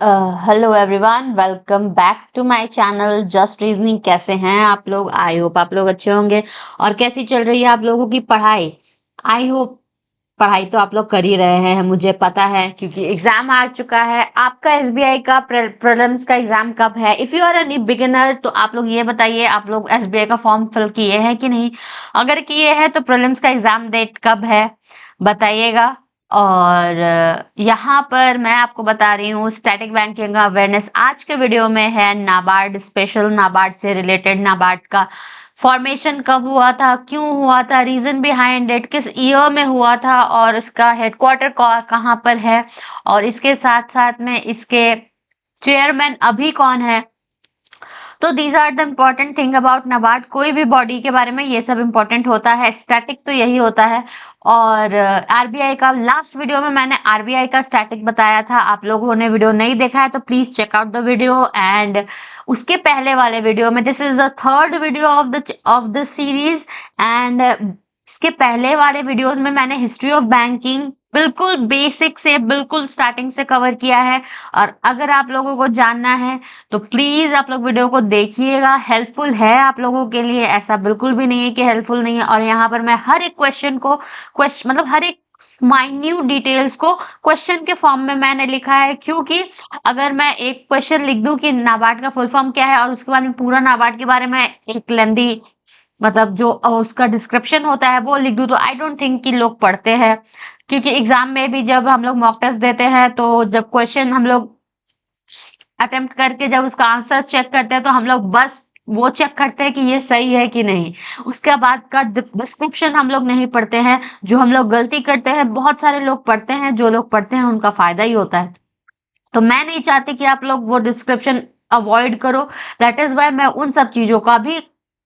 Hello everyone, welcome back to my channel just reasoning. कैसे हैं आप लोग? आई होप आप लोग अच्छे होंगे। और कैसी चल रही है आप लोगों की पढ़ाई? आई होप पढ़ाई तो आप लोग कर ही रहे हैं, मुझे पता है, क्योंकि एग्जाम आ चुका है। आपका एसबीआई का प्रीलिम्स का एग्जाम कब है? If you are any beginner तो आप लोग ये बताइए, आप लोग एसबीआई का फॉर्म फिल किए हैं कि नहीं? अगर किए हैं तो प्रीलिम्स का एग्जाम डेट कब है बताइएगा। और यहाँ पर मैं आपको बता रही हूँ स्टैटिक बैंकिंग अवेयरनेस। आज के वीडियो में है नाबार्ड स्पेशल, नाबार्ड से रिलेटेड, नाबार्ड का फॉर्मेशन कब हुआ था, क्यों हुआ था, रीजन बिहाइंड इट, किस ईयर में हुआ था, और इसका हेडक्वार्टर कहाँ पर है, और इसके साथ साथ में इसके चेयरमैन अभी कौन है। तो these are the important thing about NABARD. कोई भी बॉडी के बारे में ये सब इम्पोर्टेंट होता है। स्टैटिक तो यही होता है। और आरबीआई का लास्ट वीडियो में मैंने आरबीआई का स्टैटिक बताया था। आप लोगों ने वीडियो नहीं देखा है तो please check out the video. And उसके पहले वाले वीडियो में, this is the third video of the series. And इसके पहले वाले वीडियोस में मैंने हिस्ट्री ऑफ बैंकिंग बिल्कुल बेसिक से, बिल्कुल स्टार्टिंग से कवर किया है। और अगर आप लोगों को जानना है तो प्लीज आप लोग वीडियो को देखिएगा। हेल्पफुल है आप लोगों के लिए, ऐसा बिल्कुल भी नहीं है कि हेल्पफुल नहीं है। और यहाँ पर मैं हर एक क्वेश्चन को मतलब हर एक माइन्यूट डिटेल्स को क्वेश्चन के फॉर्म में मैंने लिखा है, क्योंकि अगर मैं एक क्वेश्चन लिख दूं कि नाबार्ड का फुल फॉर्म क्या है और उसके बाद में पूरा नाबार्ड के बारे में एक लेंदी, मतलब जो उसका डिस्क्रिप्शन होता है वो लिख दूं, तो आई डोंट थिंक कि लोग पढ़ते हैं। क्योंकि एग्जाम में भी जब हम लोग मॉक टेस्ट देते हैं तो जब क्वेश्चन हम लोग अटेम्प्ट करके जब उसका आंसर चेक करते हैं तो हम लोग बस वो चेक करते हैं कि ये सही है कि नहीं। उसके बाद का डिस्क्रिप्शन हम लोग नहीं पढ़ते हैं। जो हम लोग गलती करते हैं, बहुत सारे लोग पढ़ते हैं, जो लोग पढ़ते हैं उनका फायदा ही होता है। तो मैं नहीं चाहती कि आप लोग वो डिस्क्रिप्शन अवॉइड करो। दैट इज वाई मैं उन सब चीजों का भी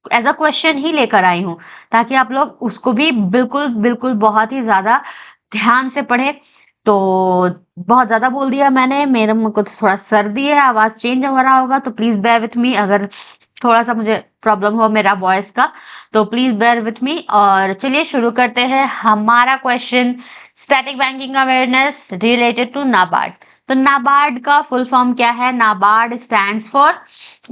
एज अ क्वेश्चन ही लेकर आई हूँ, ताकि आप लोग उसको भी बिल्कुल बिल्कुल बहुत ही ज्यादा ध्यान से पढ़े। तो बहुत ज्यादा बोल दिया मैंने, मेरे मुझ को तो थोड़ा सर्दी है, आवाज चेंज हो रहा होगा, तो प्लीज बेयर विथ मी। अगर थोड़ा सा मुझे प्रॉब्लम हो मेरा वॉइस का तो प्लीज बेयर विथ मी। और चलिए शुरू करते हैं हमारा question. Static banking awareness related to NABARD. तो नाबार्ड का फुल फॉर्म क्या है? नाबार्ड स्टैंड्स फॉर,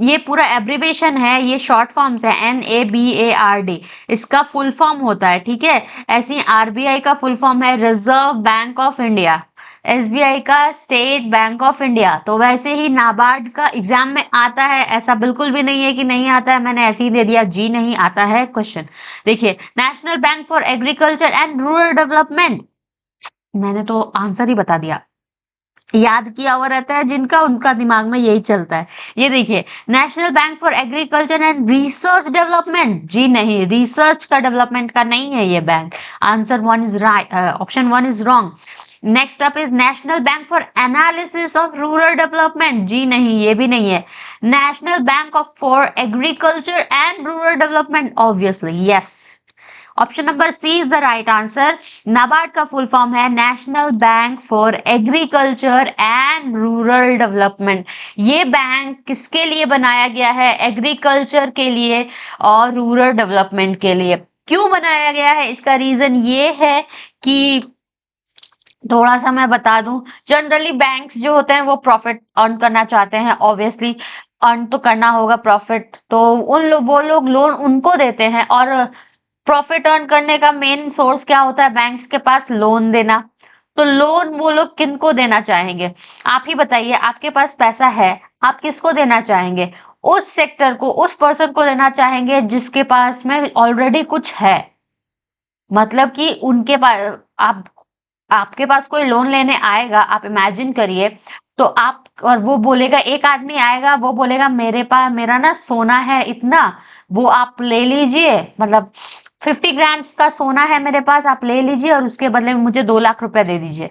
ये पूरा एब्रीवेशन है, ये शॉर्ट फॉर्म्स है, NABARD इसका फुल फॉर्म होता है, ठीक है। ऐसी आरबीआई का फुल फॉर्म है reserve bank of India, SBI का स्टेट बैंक ऑफ इंडिया। तो वैसे ही नाबार्ड का एग्जाम में आता है, ऐसा बिल्कुल भी नहीं है कि नहीं आता है, मैंने ऐसे ही दे दिया जी नहीं आता है क्वेश्चन। देखिए, national bank for agriculture and rural development, मैंने तो आंसर ही बता दिया। याद किया हुआ रहता है जिनका, उनका दिमाग में यही चलता है। ये देखिए, national bank for agriculture and research development, जी नहीं, रिसर्च का डेवलपमेंट का नहीं है ये bank. Answer one is right, option one is wrong. Next up is national bank for analysis of rural development, जी नहीं, ये भी नहीं है। National bank of for agriculture and rural development, obviously yes. Option number C is the right answer. NABARD का full form है national bank for agriculture and rural development. ये bank किसके लिए बनाया गया है? एग्रीकल्चर के लिए और रूरल डेवलपमेंट के लिए। क्यों बनाया गया है? इसका रीजन ये है कि, थोड़ा सा मैं बता दूं, जनरली बैंक्स जो होते हैं वो प्रॉफिट अर्न करना चाहते हैं, ऑब्वियसली अर्न तो करना होगा प्रॉफिट, तो वो लोग लोन उनको देते हैं। और प्रॉफिट अर्न करने का मेन सोर्स क्या होता है? बैंक्स के पास लोन देना। तो लोन वो लोग किनको देना चाहेंगे? आप ही बताइए, आपके पास पैसा है, आप किसको देना चाहेंगे? उस सेक्टर को, उस पर्सन को देना चाहेंगे जिसके पास में ऑलरेडी कुछ है। मतलब कि उनके पास, आपके पास कोई लोन लेने आएगा, आप इमेजिन करिए, तो आप, और वो बोलेगा, एक आदमी आएगा, वो बोलेगा मेरे पास, मेरा ना सोना है इतना, वो आप ले लीजिए, मतलब 50 ग्राम्स का सोना है मेरे पास, आप ले लीजिए और उसके बदले में मुझे 2 लाख रुपए दे दीजिए।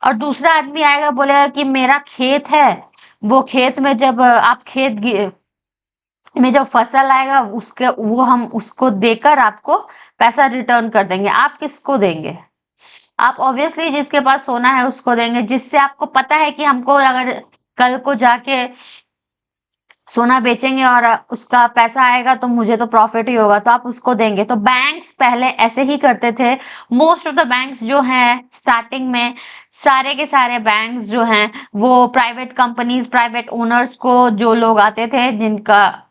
और दूसरा आदमी आएगा, बोलेगा कि मेरा खेत है, वो खेत में जब आप में जब फसल आएगा उसके, वो हम उसको देकर आपको पैसा रिटर्न कर देंगे। आप किसको देंगे? आप ऑब्वियसली जिसके पास सोना है उसको देंगे, जिससे आपको पता है कि हमको अगर कल को जाके सोना बेचेंगे और उसका पैसा आएगा तो मुझे तो प्रॉफिट ही होगा, तो आप उसको देंगे। तो बैंक्स पहले ऐसे ही करते थे। मोस्ट ऑफ द बैंक्स जो हैं स्टार्टिंग में, सारे के सारे बैंक्स जो हैं वो प्राइवेट कंपनीज, प्राइवेट ओनर्स को, जो लोग आते थे जिनका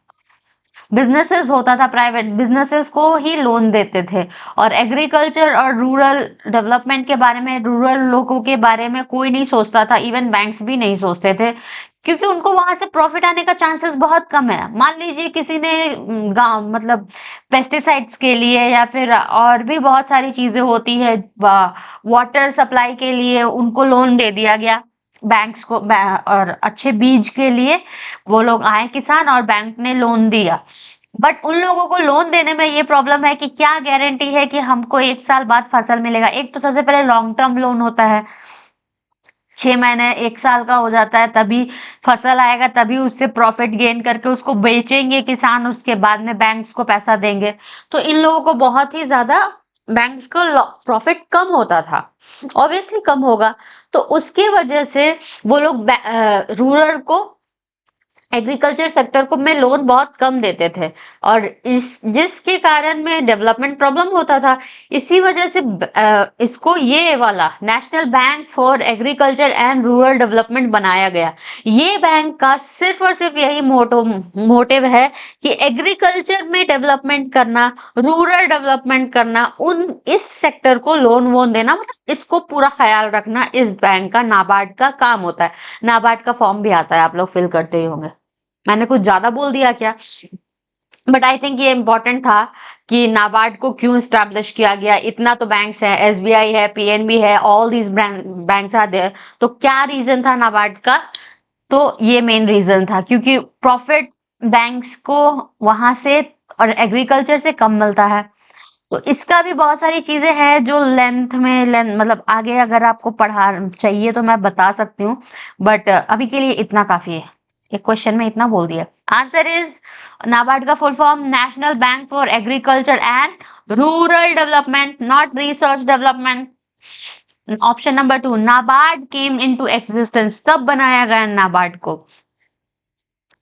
बिजनेसेस होता था, प्राइवेट बिजनेसेस को ही लोन देते थे। और एग्रीकल्चर और रूरल डेवलपमेंट के बारे में, रूरल लोगों के बारे में कोई नहीं सोचता था, इवन बैंक्स भी नहीं सोचते थे, क्योंकि उनको वहां से प्रॉफिट आने का चांसेस बहुत कम है। मान लीजिए किसी ने गांव मतलब पेस्टिसाइड्स के लिए या फिर और भी बहुत सारी चीजें होती है, वाटर सप्लाई के लिए उनको लोन दे दिया गया बैंक्स को, और अच्छे बीज के लिए वो लोग आए किसान और बैंक ने लोन दिया। बट उन लोगों को लोन देने में ये प्रॉब्लम है कि क्या गारंटी है कि हमको 1 साल बाद फसल मिलेगा। एक तो सबसे पहले लॉन्ग टर्म लोन होता है, 6 महीने 1 साल का हो जाता है, तभी फसल आएगा, तभी उससे प्रॉफिट गेन करके उसको बेचेंगे किसान, उसके बाद में बैंक्स को पैसा देंगे। तो इन लोगों को बहुत ही ज्यादा बैंक्स को प्रॉफिट कम होता था, ऑब्वियसली कम होगा। तो उसके वजह से वो लोग रूरल को, एग्रीकल्चर सेक्टर को में लोन बहुत कम देते थे, और जिसके कारण में डेवलपमेंट प्रॉब्लम होता था। इसी वजह से इसको ये वाला national bank for agriculture and rural development बनाया गया। ये बैंक का सिर्फ और सिर्फ यही मोटिव है कि एग्रीकल्चर में डेवलपमेंट करना, रूरल डेवलपमेंट करना, उन इस सेक्टर को लोन वोन देना, मतलब इसको पूरा ख्याल रखना इस बैंक का, नाबार्ड का काम होता है। नाबार्ड का फॉर्म भी आता है, आप लोग फिल करते ही होंगे। मैंने कुछ ज्यादा बोल दिया क्या? बट आई थिंक ये इंपॉर्टेंट था कि नाबार्ड को क्यों स्टैब्लिश किया गया। इतना तो बैंक्स है, एसबीआई है, पीएनबी है, all these banks are there. तो क्या रीजन था नाबार्ड का? तो ये मेन रीजन था क्योंकि प्रॉफिट बैंक्स को वहां से और एग्रीकल्चर से कम मिलता है। तो इसका भी बहुत सारी चीजें हैं जो लेंथ मतलब आगे अगर आपको पढ़ा चाहिए तो मैं बता सकती हूँ, बट अभी के लिए इतना काफी है। एक क्वेश्चन में इतना बोल दिया। आंसर इज, नाबार्ड का full form national bank for agriculture and rural development, not research development. Option number 2, NABARD came into existence. कब बनाया गया नाबार्ड को?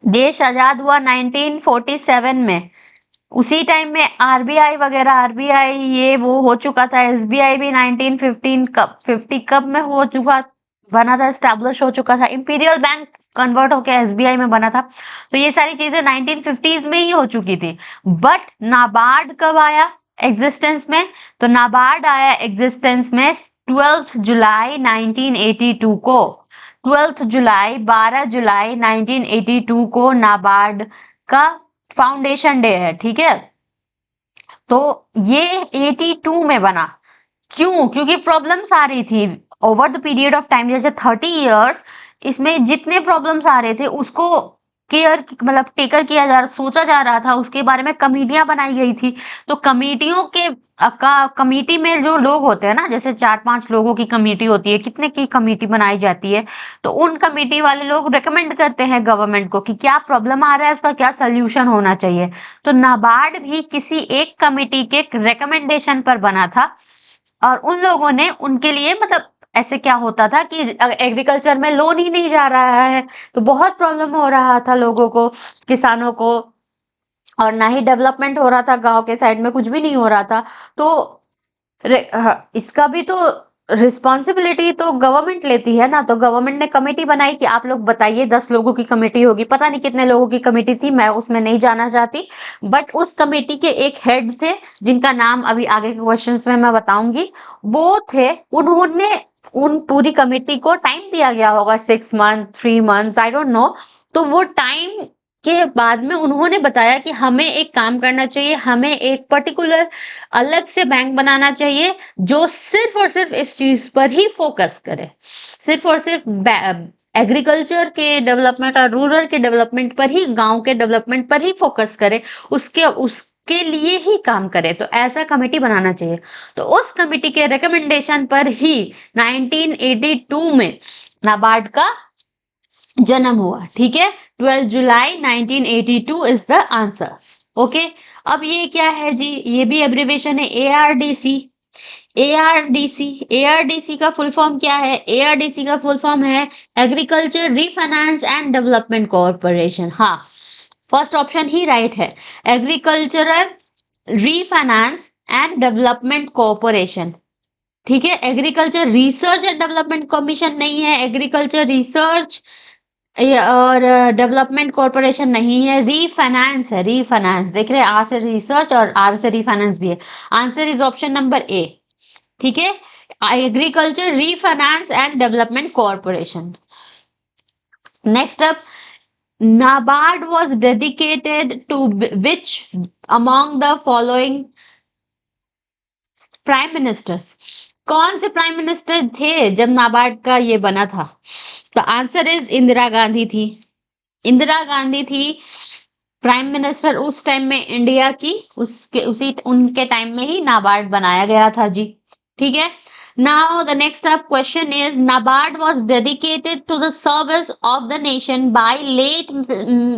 देश आजाद हुआ 1947 में। उसी टाइम में आरबीआई वगैरह, आरबीआई ये वो हो चुका था। एसबीआई भी 1915 कब 50 कब में हो चुका, बना था, स्टैब्लिश हो चुका था। इंपीरियल बैंक कन्वर्ट होकर एसबीआई में बना था। तो ये सारी चीजें 1950s में ही हो चुकी थी। बट नाबार्ड कब आया एग्जिस्टेंस में? तो नाबार्ड आया एग्जिस्टेंस में 12 जुलाई 1982 को। 12 जुलाई, 12 जुलाई 1982 को नाबार्ड का फाउंडेशन डे है, ठीक है। तो ये 82 में बना। क्यों? क्योंकि प्रॉब्लम्स आ रही थी over the period of time, जैसे 30 इयर्स इसमें जितने प्रॉब्लम्स आ रहे थे उसको केयर मतलब टेकर किया जा, सोचा जा रहा था, उसके बारे में कमेटियां बनाई गई थी। तो कमेटियों के कमेटी में जो लोग होते हैं ना, जैसे 4-5 लोगों की कमेटी होती है, कितने की कमेटी बनाई जाती है, तो उन कमेटी वाले लोग रेकमेंड करते हैं गवर्नमेंट को कि क्या प्रॉब्लम आ रहा है, उसका क्या सोल्यूशन होना चाहिए। तो नाबार्ड भी किसी एक कमेटी के रिकमेंडेशन पर बना था, और उन लोगों ने उनके लिए, मतलब ऐसे क्या होता था कि एग्रीकल्चर में लोन ही नहीं जा रहा है, तो बहुत प्रॉब्लम हो रहा था लोगों को, किसानों को, और ना ही डेवलपमेंट हो रहा था, गांव के साइड में कुछ भी नहीं हो रहा था। तो इसका भी तो रिस्पॉन्सिबिलिटी तो गवर्नमेंट लेती है ना। तो गवर्नमेंट ने कमेटी बनाई कि आप लोग बताइए, 10 लोगों की कमेटी होगी, पता नहीं कितने लोगों की कमेटी थी, मैं उसमें नहीं जाना चाहती। बट उस कमेटी के एक हेड थे जिनका नाम अभी आगे के क्वेश्चंस में मैं बताऊंगी, वो थे। उन्होंने उन पूरी कमेटी को टाइम दिया गया होगा, 6 month, 3 months, I don't know. तो वो टाइम के बाद में उन्होंने बताया कि हमें एक काम करना चाहिए, हमें एक पर्टिकुलर अलग से बैंक बनाना चाहिए जो सिर्फ और सिर्फ इस चीज पर ही फोकस करे, सिर्फ और सिर्फ एग्रीकल्चर के डेवलपमेंट और रूरल के डेवलपमेंट पर ही, गांव के डेवलपमेंट पर ही फोकस करे, उसके लिए ही काम करे। तो ऐसा कमेटी बनाना चाहिए। तो उस कमेटी के रिकमेंडेशन पर ही 1982 में नाबार्ड का जन्म हुआ, ठीक है। 12 जुलाई 1982 इज द आंसर। ओके, अब ये क्या है जी? ये भी एब्रीवेशन है, एआरडीसी। ARDC, ARDC का फुल फॉर्म क्या है? ARDC का फुल फॉर्म है agriculture refinance and development corporation. हाँ, फर्स्ट ऑप्शन ही राइट है, agricultural refinance and development corporation. ठीक है, agriculture research and development commission नहीं है, एग्रीकल्चर रिसर्च और डेवलपमेंट कॉर्पोरेशन नहीं है, रीफाइनेंस है, रीफाइनेंस। देख रहे हैं, आ से रिसर्च और आर से रीफाइनेंस भी है। Answer is option number A. ठीक है, agriculture refinance and development corporation. Next up, NABARD was dedicated to which among the following prime ministers? कौन से प्राइम मिनिस्टर थे जब नाबार्ड का ये बना था? तो आंसर इज इंदिरा गांधी थी। इंदिरा गांधी थी प्राइम मिनिस्टर उस टाइम में इंडिया की, उसी उनके टाइम में ही नाबार्ड बनाया गया था जी। ठीक है, now the next up question is, NABARD was dedicated to the service of the nation by late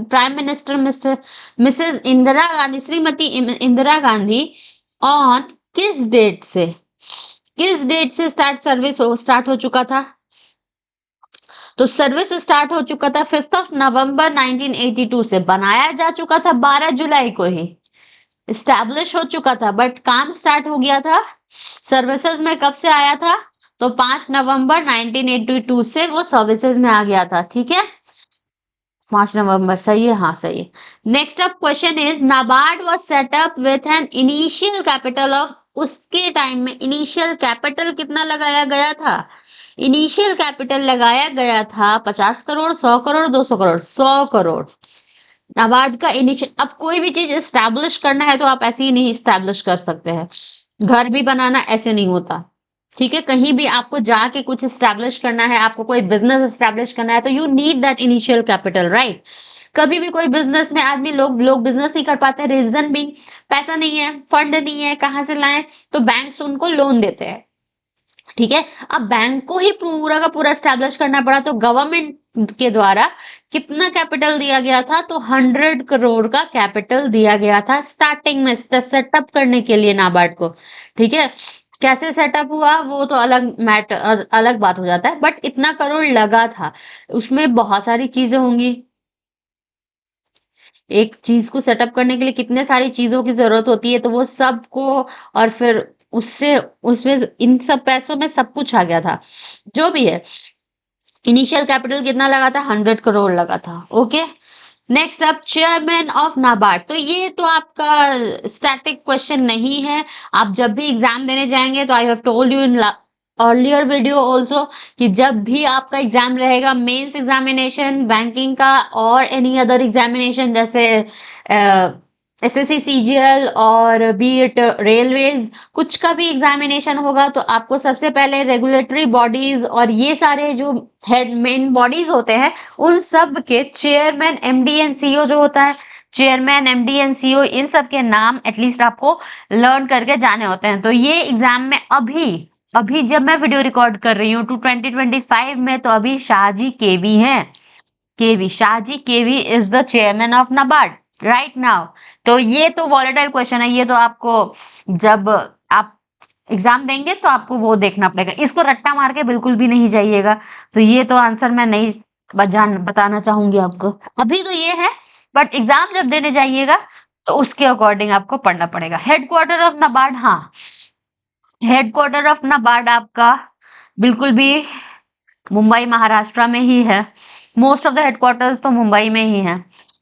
prime minister Mrs Indira Gandhi, Shrimati Indira Gandhi, on किस डेट से? किस डेट से स्टार्ट हो चुका था? तो सर्विस स्टार्ट हो चुका था 5 नवंबर 1982 से, बनाया जा चुका था 12 जुलाई को ही, स्टैब्लिश हो चुका था, बट काम स्टार्ट हो गया था सर्विसेज में कब से आया था? तो 5 नवंबर 1982 से वो सर्विसेज में आ गया था। ठीक है, 5 नवंबर, सही है, हाँ सही है। Next up question is, NABARD was set up with an initial capital of, उसके टाइम में इनिशियल कैपिटल कितना लगाया गया था? इनिशियल कैपिटल लगाया गया था 50 करोड़, 100 करोड़, 200 करोड़, 100 करोड़। नाबार्ड का इनिशियल, अब कोई भी चीज एस्टैब्लिश करना है तो आप ऐसे ही नहीं एस्टैब्लिश कर सकते हैं, घर भी बनाना ऐसे नहीं होता। ठीक है, कहीं भी आपको जाके कुछ एस्टैब्लिश करना है, आपको कोई बिजनेस एस्टैब्लिश करना है, तो you need that initial capital, right? कभी भी कोई बिजनेस में आदमी, लोग बिजनेस नहीं कर पाते, रीजन भी पैसा नहीं है, फंड नहीं है, कहाँ से लाएं? तो बैंक्स उनको लोन देते हैं। ठीक है, अब बैंक को ही पूरा का पूरा एस्टैब्लिश करना पड़ा, तो गवर्नमेंट के द्वारा कितना कैपिटल दिया गया था? तो 100 करोड़ का कैपिटल दिया गया था स्टार्टिंग में, सेटअप करने के लिए नाबार्ड को। ठीक है, कैसे सेटअप हुआ वो तो अलग बात हो जाता है, बट इतना करोड़ लगा था। उसमें बहुत सारी चीजें होंगी, एक चीज को सेटअप करने के लिए कितने सारी चीजों की जरूरत होती है, तो वो सबको, और फिर उससे, उसमें इन सब पैसों में सब कुछ आ गया था। जो भी है, इनिशियल कैपिटल कितना लगा था? 100 करोड़ लगा था। Okay, next up, chairman of NABARD. तो ये तो आपका स्टैटिक क्वेश्चन नहीं है, आप जब भी एग्जाम देने जाएंगे, तो I have told you in earlier video also कि जब भी आपका एग्जाम रहेगा, मेंस एग्जामिनेशन, बैंकिंग का और एनी अदर एग्जामिनेशन, जैसे एसएससी सीजीएल और बी इट रेलवेज, कुछ का भी एग्जामिनेशन होगा, तो आपको सबसे पहले रेगुलेटरी बॉडीज और ये सारे जो हेड मेन बॉडीज होते हैं, उन सब के चेयरमैन, एमडी एंड सीईओ जो होता है, चेयरमैन, एमडी एंड सीईओ, इन सब के नाम एटलीस्ट आपको लर्न करके जाने होते हैं। तो ये एग्जाम में अभी जब मैं वीडियो रिकॉर्ड कर रही हूँ 2025 में, तो अभी शाहजी केवी हैं, K V, Shaji K V is the chairman of NABARD right now. तो ये तो वॉलेटाइल क्वेश्चन है, ये तो आपको जब आप एग्जाम देंगे तो आपको वो देखना पड़ेगा, इसको रट्टा मार के बिल्कुल भी नहीं जाइएगा। तो ये तो आंसर मैं नहीं बताना चाहूंगी आपको, अभी तो ये है, बट एग्जाम जब देने जाइएगा तो उसके अकॉर्डिंग आपको पढ़ना पड़ेगा। हेडक्वार्टर ऑफ नाबार्ड, हाँ, हेडक्वार्टर ऑफ नाबार्ड आपका बिल्कुल भी मुंबई महाराष्ट्र में ही है, मोस्ट ऑफ द हेडक्वार्टर्स तो मुंबई में ही है।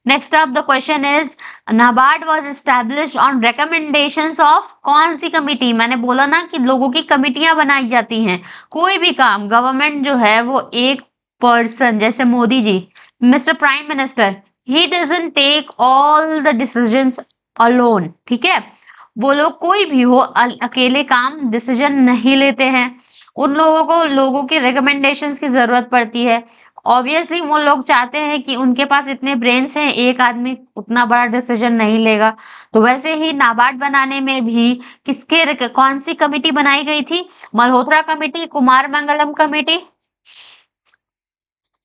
Next up the question is, NABARD was established on recommendations of कौन सी कमिटी? मैंने बोला ना कि लोगों की कमिटियां बनाई जाती हैं, कोई भी काम गवर्नमेंट जो है वो एक पर्सन, जैसे Modi ji, mister prime minister, he doesn't take all the decisions alone. ठीक है, वो लोग कोई भी हो अकेले काम डिसीजन नहीं लेते हैं, उन लोगों को लोगों के रिकमेंडेशंस की जरूरत पड़ती है। ऑब्वियसली वो लोग चाहते हैं कि उनके पास इतने ब्रेन्स हैं, एक आदमी उतना बड़ा डिसीजन नहीं लेगा। तो वैसे ही नाबार्ड बनाने में भी कौन सी कमिटी बनाई गई थी? मल्होत्रा कमेटी, कुमार मंगलम कमेटी,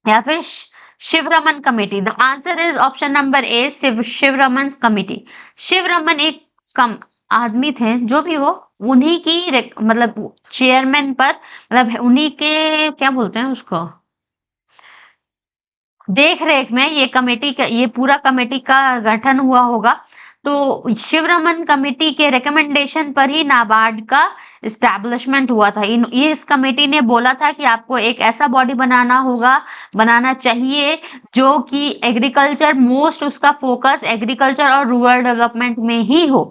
या फिर Shivaraman committee? The answer is option number A, Shivaraman committee. Shivaraman एक कम आदमी थे, जो भी हो, उन्हीं की मतलब चेयरमैन पर, मतलब उन्हीं के क्या बोलते हैं उसको, देख रेख में ये कमेटी का, ये पूरा कमेटी का गठन हुआ होगा। तो शिवरमन कमेटी के रिकमेंडेशन पर ही नाबार्ड का इस्टेब्लिशमेंट हुआ था। ये इस कमेटी ने बोला था कि आपको एक ऐसा बॉडी बनाना होगा, बनाना चाहिए जो कि एग्रीकल्चर, मोस्ट उसका फोकस एग्रीकल्चर और रूरल डेवलपमेंट में ही हो।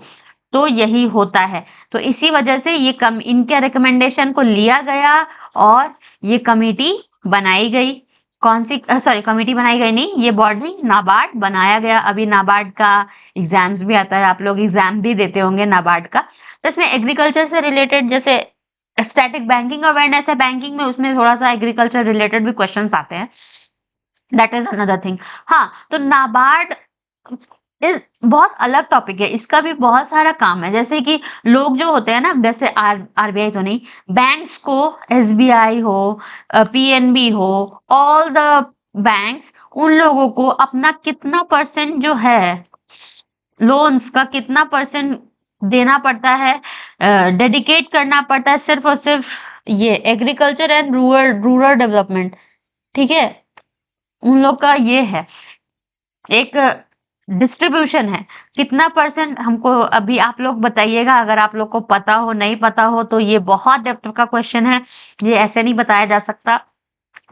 तो यही होता है। तो इसी वजह से ये इनके रिकमेंडेशन को लिया गया और ये कमेटी बनाई गई। कौन सी, सॉरी, कमेटी बनाई गई नहीं, ये बॉडी नाबार्ड बनाया गया। अभी नाबार्ड का एग्जाम्स भी आता है, आप लोग एग्जाम भी देते होंगे नाबार्ड का। तो इसमें एग्रीकल्चर से रिलेटेड, जैसे स्टैटिक बैंकिंग अवेयरनेस है बैंकिंग में, उसमें थोड़ा सा एग्रीकल्चर रिलेटेड भी क्वेश्चंस आते हैं। That is another thing. हाँ, तो नाबार्ड इस बहुत अलग टॉपिक है, इसका भी बहुत सारा काम है। जैसे कि लोग जो होते हैं ना, जैसे आरबीआई तो नहीं, बैंक्स को, एसबीआई हो, पीएनबी हो, ऑल द बैंक्स, उन लोगों को अपना कितना परसेंट जो है लोन्स का, कितना परसेंट देना पड़ता है, डेडिकेट करना पड़ता है सिर्फ और सिर्फ ये एग्रीकल्चर एंड रूरल डेवलपमेंट। ठीक है, उन लोग का ये है एक डिस्ट्रीब्यूशन है, कितना परसेंट हमको। अभी आप लोग बताइएगा, अगर आप लोग को पता हो, नहीं पता हो तो ये बहुत डेप्थ का क्वेश्चन है, ये ऐसे नहीं बताया जा सकता।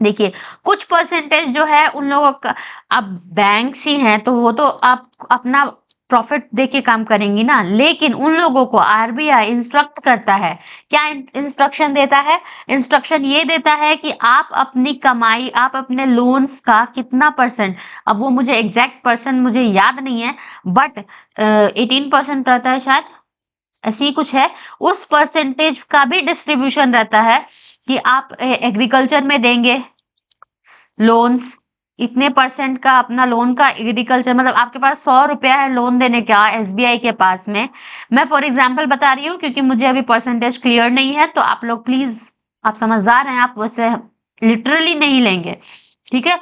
देखिए, कुछ परसेंटेज जो है उन लोगों का, अब बैंक्स ही हैं तो वो तो आप अपना प्रॉफिट दे के काम करेंगी ना, लेकिन उन लोगों को आरबीआई इंस्ट्रक्ट करता है। क्या इंस्ट्रक्शन देता है? इंस्ट्रक्शन ये देता है कि आप अपनी कमाई, आप अपने लोन्स का कितना परसेंट, अब वो मुझे एग्जैक्ट परसेंट मुझे याद नहीं है, बट 18% रहता है शायद, ऐसी ही कुछ है। उस परसेंटेज का भी डिस्ट्रीब्यूशन रहता है कि आप एग्रीकल्चर में देंगे लोन्स, इतने परसेंट का अपना लोन का एग्रीकल्चर, मतलब आपके पास 100 रुपया है लोन देने का एसबीआई के पास में। मैं फॉर एग्जांपल बता रही हूँ क्योंकि मुझे अभी परसेंटेज क्लियर नहीं है, तो आप लोग प्लीज, आप समझदार हैं, आप वैसे लिटरली नहीं लेंगे, ठीक है।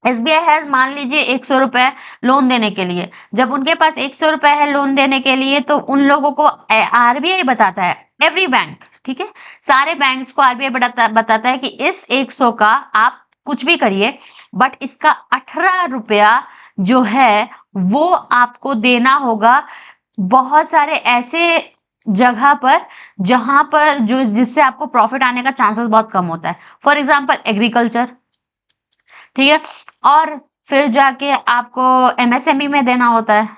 एसबीआई है, मान लीजिए 100 रुपए लोन देने के लिए, जब उनके पास 100 रुपए है लोन देने के लिए, तो उन लोगों को आरबीआई बताता है, एवरी बैंक, ठीक है, सारे बैंक्स को आरबीआई बताता है कि इस 100 का आप कुछ भी करिए, बट इसका 18 रुपया जो है वो आपको देना होगा बहुत सारे ऐसे जगह पर जहां पर जो, जिससे आपको प्रॉफिट आने का चांसेस बहुत कम होता है। फॉर एग्जाम्पल एग्रीकल्चर, ठीक है, और फिर जाके आपको एमएसएमई में देना होता है,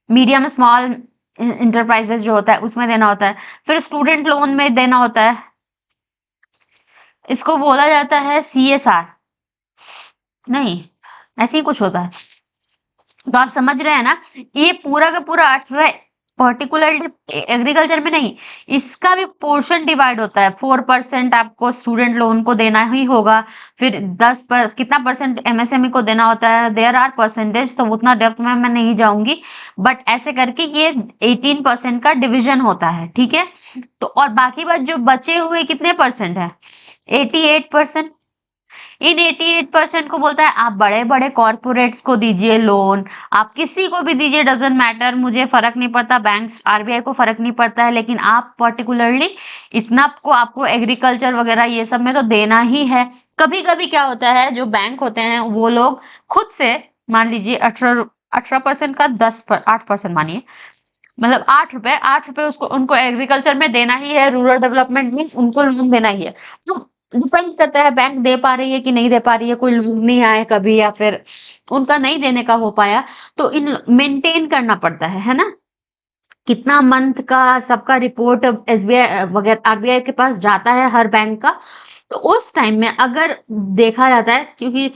मीडियम स्मॉल इंटरप्राइजेस जो होता है उसमें देना होता है, फिर स्टूडेंट लोन में देना होता है, इसको बोला जाता है सीएसआर, नहीं ऐसे ही कुछ होता है। तो आप समझ रहे हैं ना, ये पूरा का पूरा 18 पर्टिकुलर एग्रीकल्चर में नहीं, इसका भी पोर्शन डिवाइड होता है। 4% आपको स्टूडेंट लोन को देना ही होगा, फिर 10 पर कितना परसेंट एमएसएमई को देना होता है, देयर आर परसेंटेज, तो उतना डेप्थ में मैं नहीं जाऊंगी, बट ऐसे करके ये 18% का डिविजन होता है, ठीक है। तो और बाकी बात जो बचे हुए कितने परसेंट है, 88%। इन 88% को बोलता है आप बड़े बड़े कॉर्पोरेट्स को दीजिए लोन, आप किसी को भी दीजिए, डजेंट मैटर, मुझे फर्क नहीं पड़ता, बैंक्स आरबीआई को फर्क नहीं पड़ता है, लेकिन आप पर्टिकुलरली इतना को आपको एग्रीकल्चर वगैरह ये सब में तो देना ही है। कभी कभी क्या होता है, जो बैंक होते हैं वो लोग खुद से, मान लीजिए 18% का 8% मानिए, मतलब 8 रुपए उसको, उनको एग्रीकल्चर में देना ही है, रूरल डेवलपमेंट में उनको लोन देना ही है। तो डिपेंड करता है बैंक दे पा रही है कि नहीं दे पा रही है, कोई लोन नहीं आए कभी, या फिर उनका नहीं देने का हो पाया, तो इन मेंटेन करना पड़ता है ना, कितना मंथ का सबका रिपोर्ट एसबीआई वगैरह आरबीआई के पास जाता है हर बैंक का। तो उस टाइम में अगर देखा जाता है, क्योंकि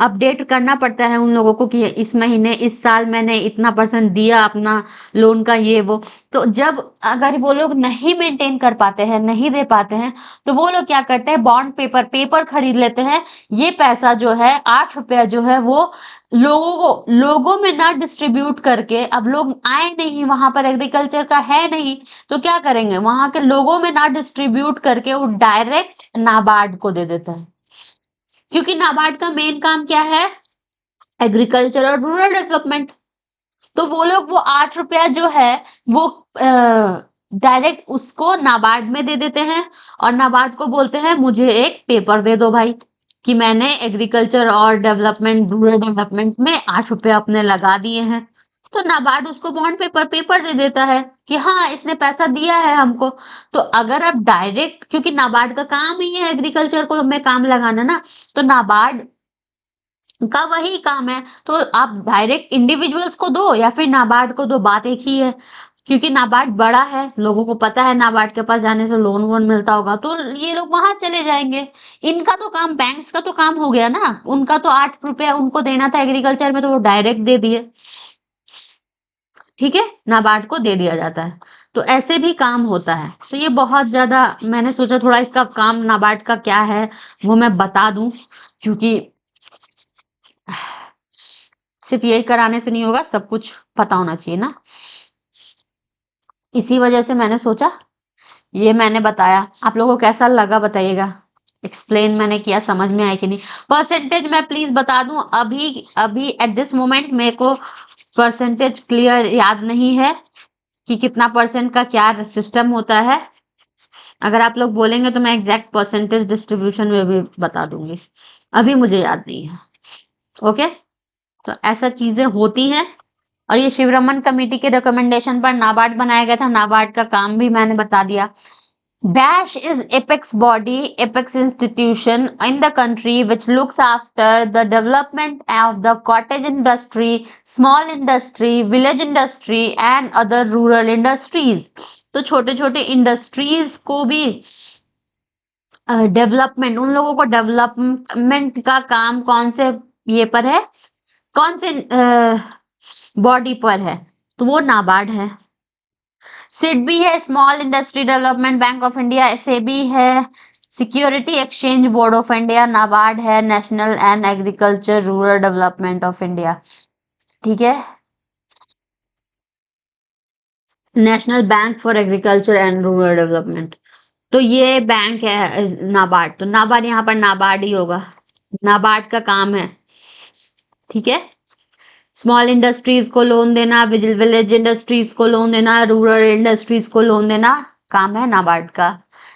अपडेट करना पड़ता है उन लोगों को कि इस महीने, इस साल मैंने इतना परसेंट दिया अपना लोन का, ये वो, तो जब अगर वो लोग नहीं मेंटेन कर पाते हैं, नहीं दे पाते हैं, तो वो लोग क्या करते हैं, बॉन्ड पेपर खरीद लेते हैं। ये पैसा जो है 8 रुपया जो है वो लोगों में ना डिस्ट्रीब्यूट करके, अब लोग आए नहीं वहां पर, एग्रीकल्चर का है नहीं, तो क्या करेंगे, वहां के लोगों में ना डिस्ट्रीब्यूट करके वो डायरेक्ट नाबार्ड को दे देता है। क्योंकि नाबार्ड का मेन काम क्या है, एग्रीकल्चर और रूरल डेवलपमेंट। तो वो लोग वो 8 रुपया जो है वो डायरेक्ट उसको नाबार्ड में दे देते हैं और नाबार्ड को बोलते हैं मुझे एक पेपर दे दो भाई कि मैंने एग्रीकल्चर और डेवलपमेंट रूरल डेवलपमेंट में 8 रुपया अपने लगा दिए हैं। तो नाबार्ड उसको बॉन्ड पेपर दे देता है कि हाँ इसने पैसा दिया है हमको। तो अगर आप डायरेक्ट, क्योंकि नाबार्ड का काम ही है एग्रीकल्चर को में काम लगाना ना, तो नाबार्ड का वही काम है। तो आप डायरेक्ट इंडिविजुअल्स को दो या फिर नाबार्ड को दो, बात एक ही है। क्योंकि नाबार्ड बड़ा है, लोगों को पता है नाबार्ड के पास जाने से लोन वोन मिलता होगा, तो ये लोग वहां चले जाएंगे। इनका तो काम, बैंक्स का तो काम हो गया ना, उनका तो 8 रुपया उनको देना था एग्रीकल्चर में, तो वो डायरेक्ट दे दिए। ठीक है, नाबार्ड को दे दिया जाता है। तो ऐसे भी काम होता है। तो ये बहुत ज्यादा, मैंने सोचा थोड़ा इसका काम नाबार्ड का क्या है वो मैं बता दूं, क्योंकि सिर्फ यही कराने से नहीं होगा, सब कुछ पता होना चाहिए ना। इसी वजह से मैंने सोचा ये मैंने बताया। आप लोगों को कैसा लगा बताइएगा, एक्सप्लेन मैंने किया, समझ में आया कि नहीं। परसेंटेज मैं प्लीज बता दूं, अभी अभी एट दिस मोमेंट मेरे को परसेंटेज क्लियर याद नहीं है कि कितना परसेंट का क्या सिस्टम होता है। अगर आप लोग बोलेंगे तो मैं एग्जैक्ट परसेंटेज डिस्ट्रीब्यूशन में भी बता दूंगी, अभी मुझे याद नहीं है। ओके, तो ऐसा चीजें होती हैं। और ये शिवरमन कमेटी के रिकमेंडेशन पर नाबार्ड बनाया गया था। नाबार्ड का काम भी मैंने बता दिया। Dash is apex body, apex institution in the country which looks after the development of the cottage industry, small industry, village industry and other rural industries. तो छोटे छोटे इंडस्ट्रीज को भी डेवलपमेंट, उन लोगों को डेवलपमेंट का काम कौन से ये पर है, कौन से बॉडी पर है, तो वो नाबार्ड है। सिडबी है, small industry development bank of India, SEBI है, security exchange board of India, NABARD है, national and agriculture rural development of India. ठीक है, national bank for agriculture and rural development. तो ये बैंक है नाबार्ड, तो नाबार्ड यहाँ पर नाबार्ड ही होगा, नाबार्ड का काम है। ठीक है, स्मॉल इंडस्ट्रीज को लोन देना, विलेज इंडस्ट्रीज को लोन देना, रूरल इंडस्ट्रीज को लोन देना, काम है नाबार्ड का।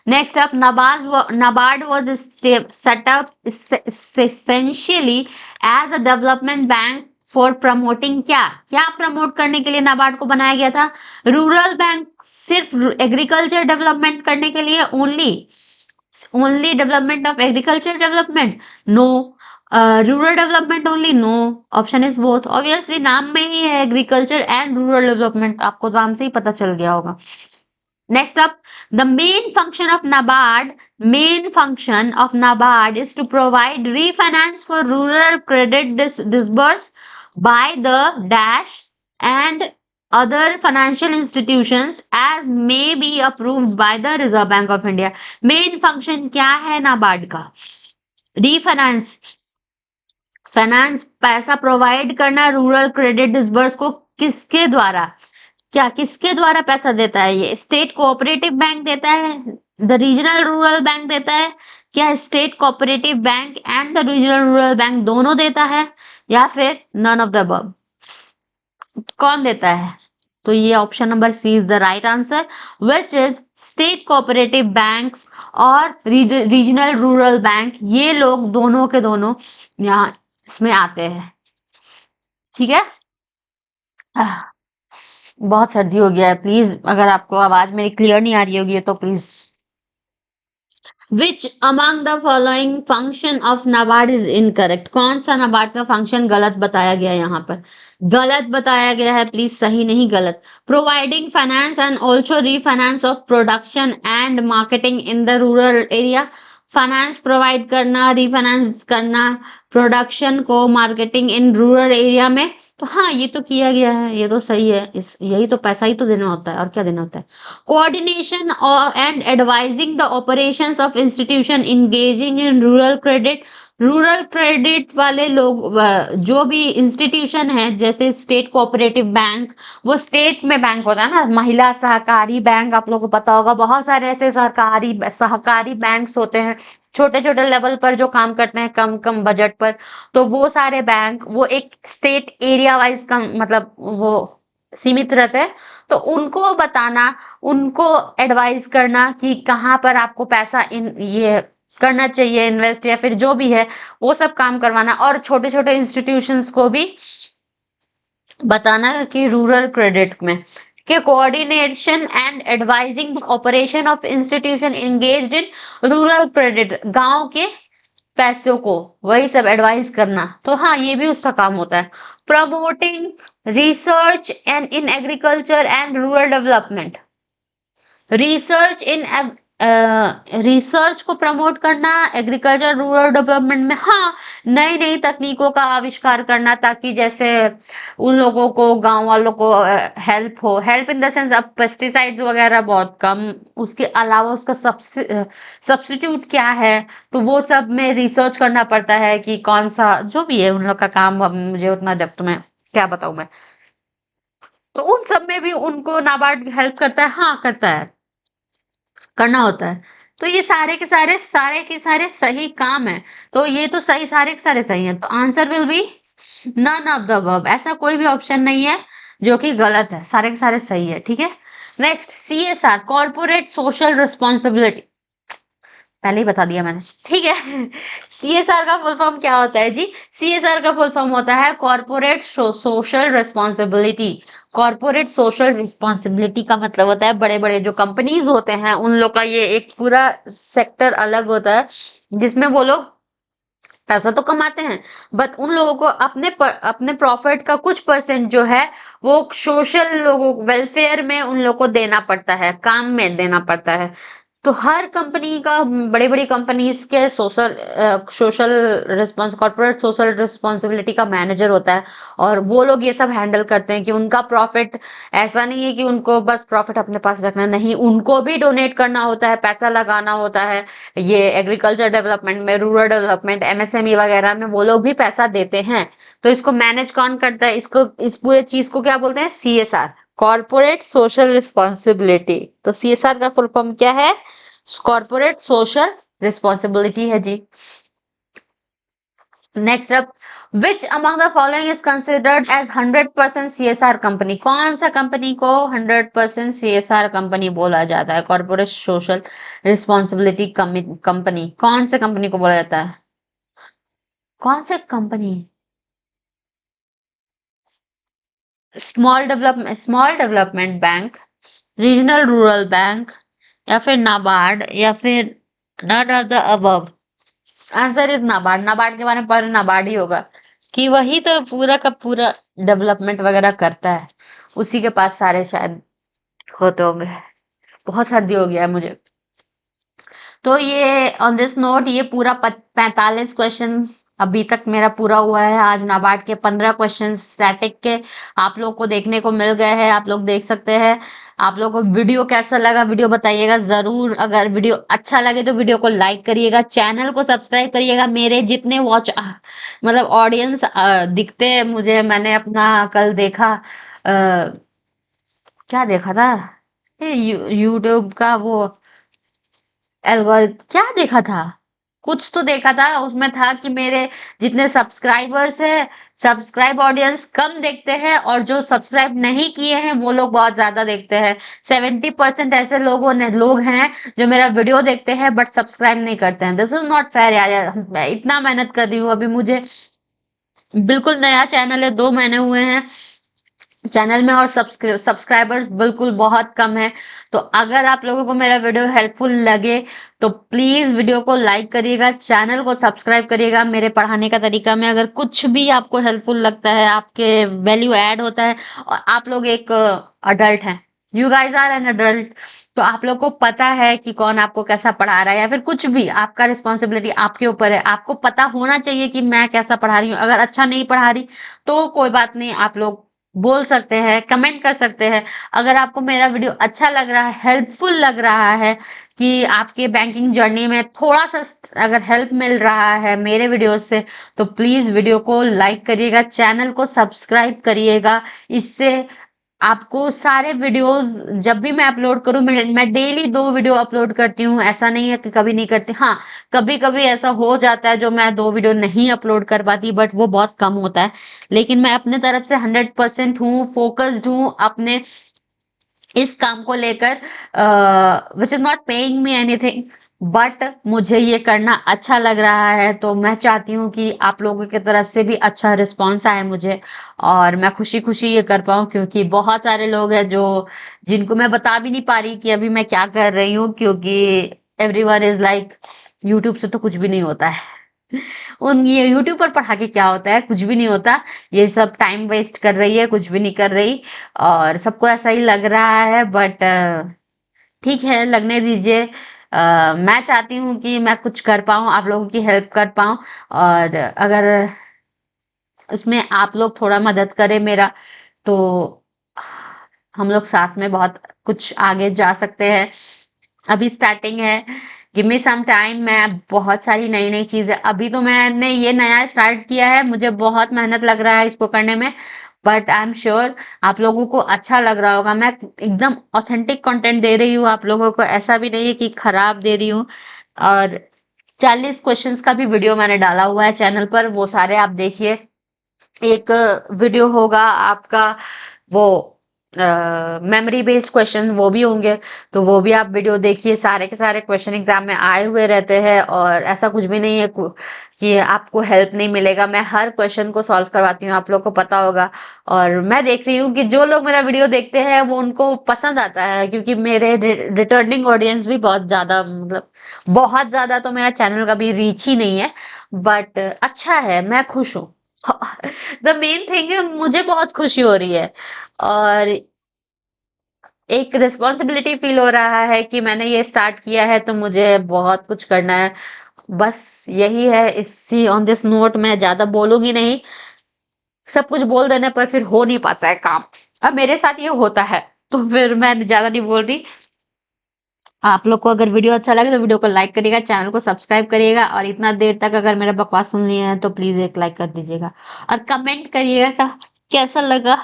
Next up, NABARD was set up essentially as a development bank for promoting, क्या क्या प्रमोट करने के लिए नाबार्ड को बनाया गया था? रूरल बैंक, सिर्फ एग्रीकल्चर डेवलपमेंट करने के लिए, only development of agriculture development? No. Rural development only? No. Option is both. Obviously नाम में ही है एग्रीकल्चर एंड रूरल डेवलपमेंट, आपको नाम से ही पता चल गया होगा। Next up, the main function of NABARD is to provide refinance for rural credit disbursed by the dash and other financial institutions as may be approved by the Reserve Bank of India. Main function क्या है NABARD का? Refinance, finance, पैसा provide करना rural credit disburse को, किसके द्वारा, क्या किसके द्वारा पैसा देता है? ये स्टेट कोऑपरेटिव बैंक देता है, द रीजनल रूरल बैंक देता है, क्या state cooperative bank and the regional rural bank दोनों देता है, या फिर नन ऑफ द अबव? कौन देता है? तो ये option number C is the right answer, which is state cooperative banks और रीजनल रूरल बैंक, ये लोग दोनों के दोनों यहाँ इसमें आते हैं। ठीक है, बहुत सर्दी हो गया है, प्लीज अगर आपको आवाज मेरी क्लियर नहीं आ रही होगी तो please. Which among the following function of NABARD is incorrect? कौन सा नाबार्ड का फंक्शन गलत बताया गया है? यहाँ पर गलत बताया गया है, प्लीज, सही नहीं गलत। Providing finance and also refinance of production and marketing in the rural area, finance provide करना, रीफाइनेंस करना प्रोडक्शन को, मार्केटिंग इन रूरल एरिया में। तो हाँ, ये तो किया गया है, ये तो सही है, यही तो पैसा ही तो देना होता है, और क्या देना होता है? Coordination and advising the operations of institution engaging in rural credit, rural credit वाले लोग, जो भी इंस्टीट्यूशन है, जैसे स्टेट कोऑपरेटिव बैंक, वो स्टेट में बैंक होता है ना, महिला सहकारी बैंक, आप लोगों को पता होगा, बहुत सारे ऐसे सहकारी बैंक्स होते हैं, छोटे छोटे लेवल पर जो काम करते हैं कम कम बजट पर, तो वो सारे बैंक वो एक स्टेट एरिया वाइज कम मतलब वो सीमित रहते हैं। तो उनको बताना, उनको एडवाइस करना कि कहाँ पर आपको पैसा इन ये करना चाहिए इन्वेस्ट, या फिर जो भी है वो सब काम करवाना। और छोटे छोटे इंस्टीट्यूशंस को भी बताना कि रूरल क्रेडिट में के coordination and advising the operation of institution engaged in rural credit, गांव के पैसों को वही सब एडवाइस करना। तो हाँ, ये भी उसका काम होता है। Promoting research and in agriculture and rural development, research in research को प्रमोट करना एग्रीकल्चर रूरल डेवलपमेंट में। हाँ, नई नई तकनीकों का आविष्कार करना, ताकि जैसे उन लोगों को गांव वालों को हेल्प हो। हेल्प इन द सेंस अब पेस्टिसाइड्स वगैरह बहुत कम, उसके अलावा उसका सब्स्टिट्यूट क्या है, तो वो सब में रिसर्च करना पड़ता है कि कौन सा जो भी है उन लोग का काम। अब मुझे उतना डेप्थ में क्या बताऊं मैं, तो उन सब में भी उनको नाबार्ड हेल्प करता है। हाँ, करता है, करना होता है। तो ये सारे के सारे सही काम है। तो ये तो सही, सारे के सारे सही है। तो answer will be none of the above. ऐसा कोई भी ऑप्शन नहीं है जो कि गलत है, सारे के सारे सही है। ठीक है, next CSR, corporate social responsibility, पहले ही बता दिया मैंने। ठीक है CSR का फुल फॉर्म क्या होता है जी? CSR का फुल फॉर्म होता है corporate social responsibility. Corporate social responsibility का मतलब होता है बड़े बड़े जो कंपनीज होते हैं उन लोग का ये एक पूरा सेक्टर अलग होता है, जिसमें वो लोग पैसा तो कमाते हैं, बट उन लोगों को अपने प्रॉफिट का कुछ परसेंट जो है वो सोशल लोगों वेलफेयर में उन लोग को देना पड़ता है, काम में देना पड़ता है। तो हर कंपनी का, बड़ी बड़ी कंपनीज के social response corporate social responsibility का मैनेजर होता है, और वो लोग ये सब हैंडल करते हैं कि उनका प्रॉफिट, ऐसा नहीं है कि उनको बस प्रॉफिट अपने पास रखना, नहीं, उनको भी डोनेट करना होता है, पैसा लगाना होता है। ये एग्रीकल्चर डेवलपमेंट में, रूरल डेवलपमेंट, MSME वगैरह में वो लोग भी पैसा देते हैं। तो इसको मैनेज कौन करता है? इसको, इस पूरे चीज को क्या बोलते हैं? CSR, corporate social responsibility. तो CSR का फुल फॉर्म क्या है? कॉर्पोरेट सोशल रिस्पॉन्सिबिलिटी है जी। Next up, which among the following is considered as 100% CSR company? कौन सा कंपनी को 100% CSR कंपनी बोला जाता है? कॉर्पोरेट सोशल रिस्पॉन्सिबिलिटी कंपनी कौन से कंपनी को बोला जाता है? कौन से company? Small development bank, regional rural bank, या फिर नाबार्ड, या फिर none of the above? Answer is NABARD. NABARD के बारे में पढ़, नाबार्ड ही होगा, कि वही तो पूरा का पूरा डेवलपमेंट वगैरह करता है, उसी के पास सारे शायद होते होंगे। बहुत सर्दी हो गया है मुझे। तो ये ऑन दिस नोट ये पूरा 45 क्वेश्चन अभी तक मेरा पूरा हुआ है। आज नाबार्ड के 15 क्वेश्चन स्टैटिक के आप लोग को देखने को मिल गए हैं, आप लोग देख सकते हैं। आप लोग को वीडियो कैसा लगा, वीडियो बताइएगा जरूर। अगर वीडियो अच्छा लगे तो वीडियो को लाइक करिएगा, चैनल को सब्सक्राइब करिएगा। मेरे जितने मतलब ऑडियंस दिखते हैं मुझे, मैंने अपना कल देखा, क्या देखा था, यूट्यूब का वो एल्गोरिथम, क्या देखा था, कुछ तो देखा था, उसमें था कि मेरे जितने सब्सक्राइबर्स है, सब्सक्राइब ऑडियंस कम देखते हैं, और जो सब्सक्राइब नहीं किए हैं वो लोग बहुत ज्यादा देखते हैं। 70% ऐसे लोग हैं जो मेरा वीडियो देखते हैं बट सब्सक्राइब नहीं करते हैं। दिस इज नॉट फेयर यार, मैं इतना मेहनत कर रही हूँ, अभी मुझे बिल्कुल नया चैनल है, 2 महीने हुए हैं चैनल में, और सब्सक्राइबर्स बिल्कुल बहुत कम है। तो अगर आप लोगों को मेरा वीडियो हेल्पफुल लगे तो प्लीज वीडियो को लाइक करिएगा, चैनल को सब्सक्राइब करिएगा। मेरे पढ़ाने का तरीका में अगर कुछ भी आपको हेल्पफुल लगता है, आपके वैल्यू ऐड होता है, और आप लोग एक अडल्ट हैं, you guys are an adult, तो आप लोग को पता है कि कौन आपको कैसा पढ़ा रहा है, या फिर कुछ भी आपका रिस्पॉन्सिबिलिटी आपके ऊपर है, आपको पता होना चाहिए कि मैं कैसा पढ़ा रही हूँ। अगर अच्छा नहीं पढ़ा रही तो कोई बात नहीं, आप लोग बोल सकते हैं, कमेंट कर सकते हैं। अगर आपको मेरा वीडियो अच्छा लग रहा है, हेल्पफुल लग रहा है, कि आपके बैंकिंग जर्नी में थोड़ा सा अगर हेल्प मिल रहा है मेरे वीडियो से, तो प्लीज वीडियो को लाइक करिएगा, चैनल को सब्सक्राइब करिएगा। इससे आपको सारे वीडियोस जब भी मैं अपलोड करूँ, मैं डेली 2 वीडियो अपलोड करती हूँ, ऐसा नहीं है कि कभी नहीं करती। हाँ, कभी-कभी ऐसा हो जाता है जो मैं 2 वीडियो नहीं अपलोड कर पाती, बट वो बहुत कम होता है। लेकिन मैं अपने तरफ से 100% हूँ, फ़ोकस्ड हूँ अपने इस काम को लेकर, which is not paying me anything, but मुझे ये करना अच्छा लग रहा है, तो मैं चाहती हूँ कि आप लोगों की तरफ से भी अच्छा रिस्पॉन्स आए मुझे, और मैं खुशी-खुशी ये कर पाऊँ, क्योंकि बहुत सारे लोग हैं जो जिनको मैं बता भी नहीं पा रही कि अभी मैं क्या कर रही हूँ, क्योंकि एवरीवन इज़ लाइक यूट्यूब से तो कुछ भी नहीं होता है। उन ये यूट्यूब पर पढ़ा के क्या होता है? कुछ भी नहीं होता। ये सब टाइम वेस्ट कर रही है, कुछ भी नहीं कर रही, और सबको ऐसा ही लग रहा है, बट ठीक है, लगने दीजिए। मैं चाहती हूँ कि मैं कुछ कर पाऊँ, आप लोगों की हेल्प कर पाऊँ, और अगर उसमें आप लोग थोड़ा मदद करें मेरा, तो हम लोग साथ में बहुत कुछ आगे जा सकते हैं। अभी स्टार्टिंग है, गिव मी सम टाइम, मैं बहुत सारी नई-नई चीज़ें, अभी तो मैंने ये नया स्टार्ट किया है, मुझे बहुत मेहनत लग रहा है इसको करने में, बट आई एम श्योर आप लोगों को अच्छा लग रहा होगा। मैं एकदम ऑथेंटिक कंटेंट दे रही हूँ आप लोगों को, ऐसा भी नहीं है कि खराब दे रही हूँ। और 40 क्वेश्चंस का भी वीडियो मैंने डाला हुआ है चैनल पर, वो सारे आप देखिए। एक वीडियो होगा आपका वो मेमोरी बेस्ड क्वेश्चन, वो भी होंगे, तो वो भी आप वीडियो देखिए। सारे के सारे क्वेश्चन एग्जाम में आए हुए रहते हैं, और ऐसा कुछ भी नहीं है कि आपको हेल्प नहीं मिलेगा। मैं हर क्वेश्चन को सॉल्व करवाती हूँ, आप लोग को पता होगा। और मैं देख रही हूँ कि जो लोग मेरा वीडियो देखते हैं वो उनको पसंद आता है, क्योंकि मेरे रिटर्निंग ऑडियंस भी बहुत ज्यादा, मतलब बहुत ज्यादा तो मेरा चैनल का भी रीच ही नहीं है, बट अच्छा है, मैं खुश हूँ। द मेन थिंग है, मुझे बहुत खुशी हो रही है, और एक रिस्पॉन्सिबिलिटी फील हो रहा है कि मैंने ये स्टार्ट किया है, तो मुझे बहुत कुछ करना है। बस यही है। इसी ऑन दिस नोट मैं ज्यादा बोलूंगी नहीं, सब कुछ बोल देने पर फिर हो नहीं पाता है काम। अब मेरे साथ ये होता है, तो फिर मैं ज्यादा नहीं बोल रही। आप लोग को अगर वीडियो अच्छा लगे तो वीडियो को लाइक करिएगा, चैनल को सब्सक्राइब करिएगा, और इतना देर तक अगर मेरा बकवास सुन लिए हैं तो प्लीज एक लाइक कर दीजिएगा, और कमेंट करिएगा कैसा लगा।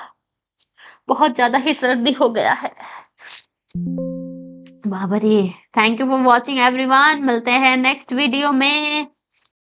बहुत ज्यादा ही सर्दी हो गया है, बाबा रे। Thank you for watching everyone, मिलते हैं नेक्स्ट वीडियो में।